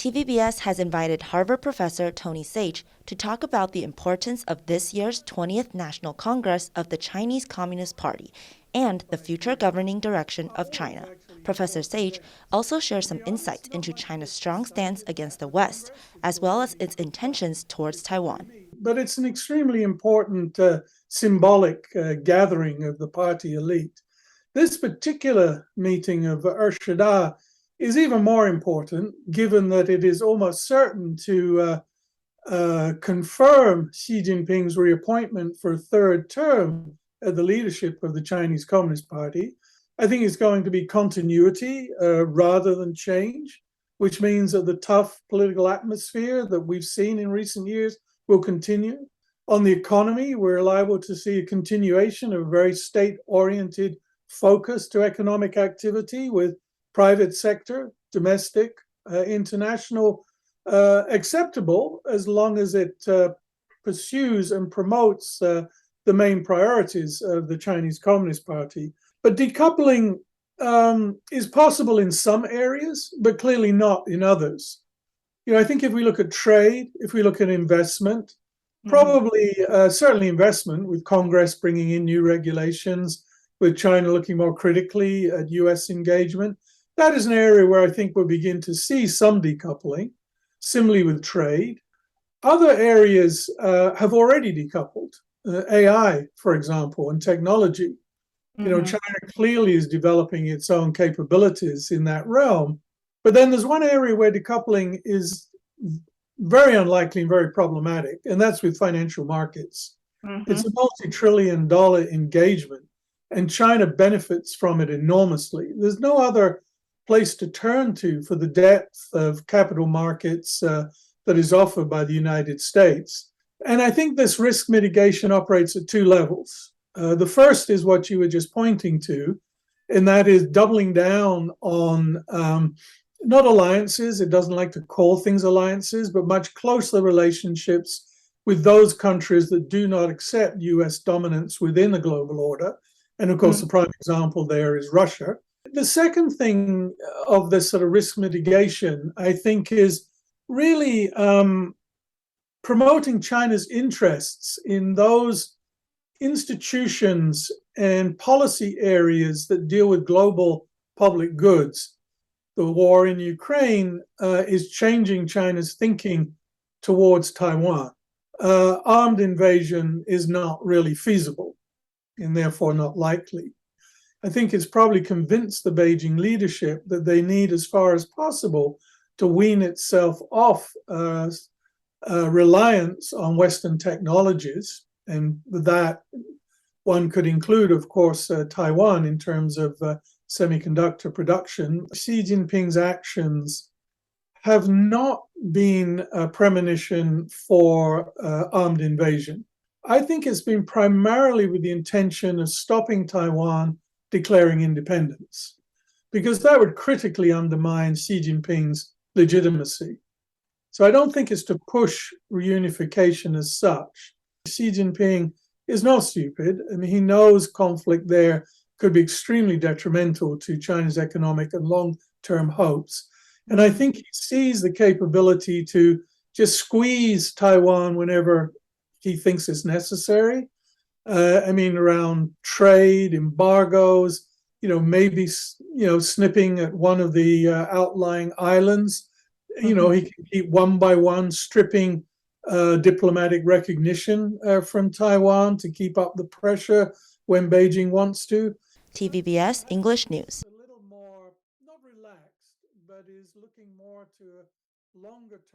TVBS has invited Harvard professor Tony SAICH to talk about the importance of this year's 20th National Congress of the Chinese Communist Party and the future governing direction of China. Professor SAICH also shares some insights into China's strong stance against the West, as well as its intentions towards Taiwan. But it's an extremely important symbolic gathering of the party elite. This particular meeting of Urshada is even more important, given that it is almost certain to confirm Xi Jinping's reappointment for a third term at the leadership of the Chinese Communist Party. I think it's going to be continuity rather than change, which means that the tough political atmosphere that we've seen in recent years will continue. On the economy, we're liable to see a continuation of a very state-oriented focus to economic activity with private sector, domestic, international, acceptable as long as it pursues and promotes the main priorities of the Chinese Communist Party. But decoupling is possible in some areas, but clearly not in others. I think if we look at trade, if we look at investment, probably, certainly investment, with Congress bringing in new regulations, with China looking more critically at US engagement, that is an area where I think we'll begin to see some decoupling. Similarly with trade. Other areas have already decoupled. AI, for example, and technology. China clearly is developing its own capabilities in that realm. But then there's one area where decoupling is very unlikely and very problematic, and that's with financial markets. It's a multi-trillion-dollar engagement, and China benefits from it enormously. There's no other place to turn to for the depth of capital markets that is offered by the United States. And I think this risk mitigation operates at two levels. The first is what you were just pointing to, and that is doubling down on not alliances, it doesn't like to call things alliances, but much closer relationships with those countries that do not accept US dominance within the global order. And of course, the prime example there is Russia. The second thing of this sort of risk mitigation, I think, is really promoting China's interests in those institutions and policy areas that deal with global public goods. The war in Ukraine is changing China's thinking towards Taiwan. Armed invasion is not really feasible and therefore not likely. I think it's probably convinced the Beijing leadership that they need, as far as possible, to wean itself off reliance on Western technologies. And with that, one could include, of course, Taiwan in terms of semiconductor production. Xi Jinping's actions have not been a premonition for armed invasion. I think it's been primarily with the intention of stopping Taiwan declaring independence, because that would critically undermine Xi Jinping's legitimacy. So I don't think it's to push reunification as such. Xi Jinping is not stupid. I mean, he knows conflict there could be extremely detrimental to China's economic and long-term hopes. And I think he sees the capability to just squeeze Taiwan whenever he thinks it's necessary. Around trade, embargoes, maybe, snipping at one of the outlying islands. He can keep one by one stripping diplomatic recognition from Taiwan to keep up the pressure when Beijing wants to. TVBS English News. A little more, not relaxed, but is looking more to a longer term.